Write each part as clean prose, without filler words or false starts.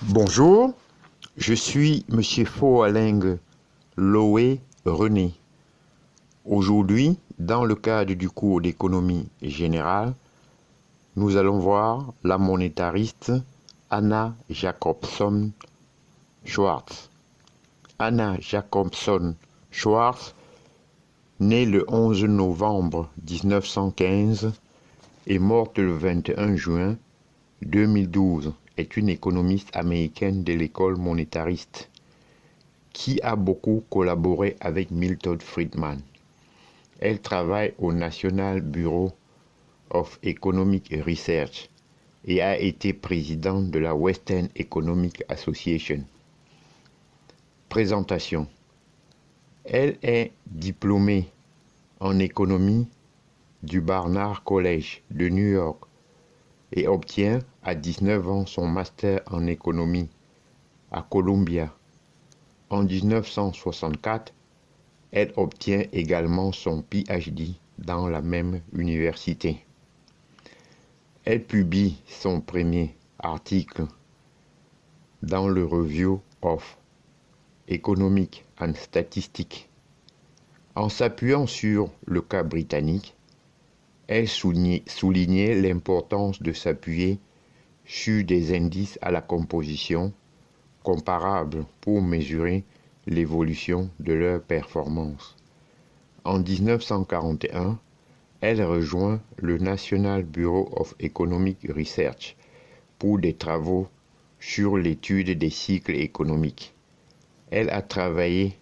Bonjour, je suis Monsieur Foaling Loé René. Aujourd'hui, dans le cadre du cours d'économie générale, nous allons voir la monétariste Anna Jacobson Schwartz. Anna Jacobson Schwartz, née le 11 novembre 1915 et morte le 21 juin 2012, est une économiste américaine de l'école monétariste qui a beaucoup collaboré avec Milton Friedman. Elle travaille au National Bureau of Economic Research et a été présidente de la Western Economic Association. Présentation. Elle est diplômée en économie du Barnard College de New York et obtient à 19 ans son master en économie à Columbia. En 1964, elle obtient également son PhD dans la même université. Elle publie son premier article dans le Review of Economic and Statistics. En s'appuyant sur le cas britannique, elle soulignait l'importance de s'appuyer sur des indices à la composition comparables pour mesurer l'évolution de leur performance. En 1941, elle rejoint le National Bureau of Economic Research pour des travaux sur l'étude des cycles économiques. Elle a travaillé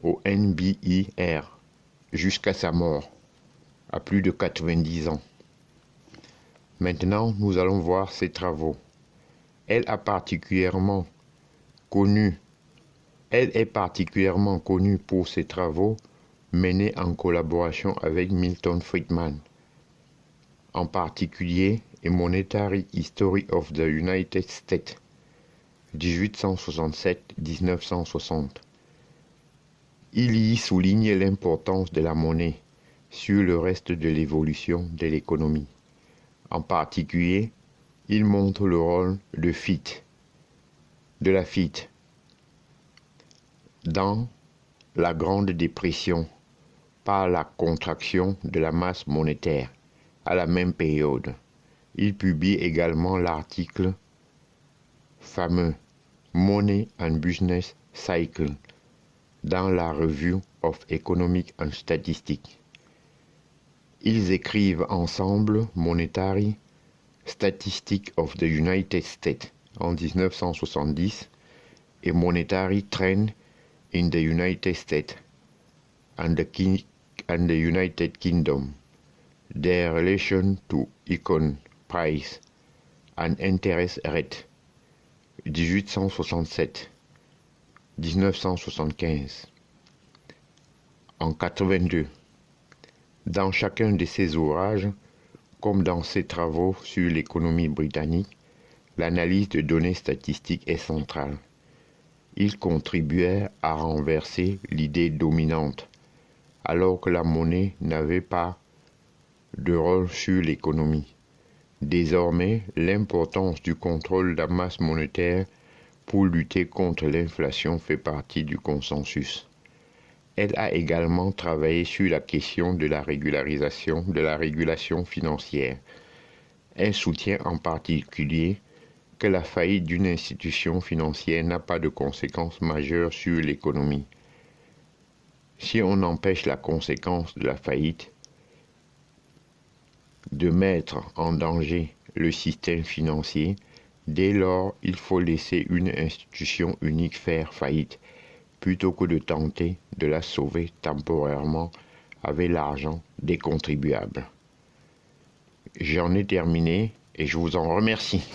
au NBER jusqu'à sa mort, à plus de 90 ans. Maintenant, nous allons voir ses travaux. Elle est particulièrement connue pour ses travaux menés en collaboration avec Milton Friedman, en particulier A Monetary History of the United States, 1867-1960. Il y souligne l'importance de la monnaie sur le reste de l'évolution de l'économie. En particulier, il montre le rôle de la FIT dans la Grande Dépression par la contraction de la masse monétaire à la même période. Il publie également l'article fameux Money and Business Cycle dans la Review of Economic and Statistics. Ils écrivent ensemble Monetary Statistics of the United States en 1970 et Monetary Trend in the United States and the United Kingdom, their relation to econ price and interest rate, 1867-1975. En 82. Dans chacun de ses ouvrages, comme dans ses travaux sur l'économie britannique, l'analyse de données statistiques est centrale. Il contribuait à renverser l'idée dominante, alors que la monnaie n'avait pas de rôle sur l'économie. Désormais, l'importance du contrôle de la masse monétaire pour lutter contre l'inflation fait partie du consensus. Elle a également travaillé sur la question de la régulation financière. Elle soutient en particulier que la faillite d'une institution financière n'a pas de conséquences majeures sur l'économie. Si on empêche la conséquence de la faillite de mettre en danger le système financier, dès lors il faut laisser une institution unique faire faillite, plutôt que de tenter de la sauver temporairement avec l'argent des contribuables. J'en ai terminé et je vous en remercie.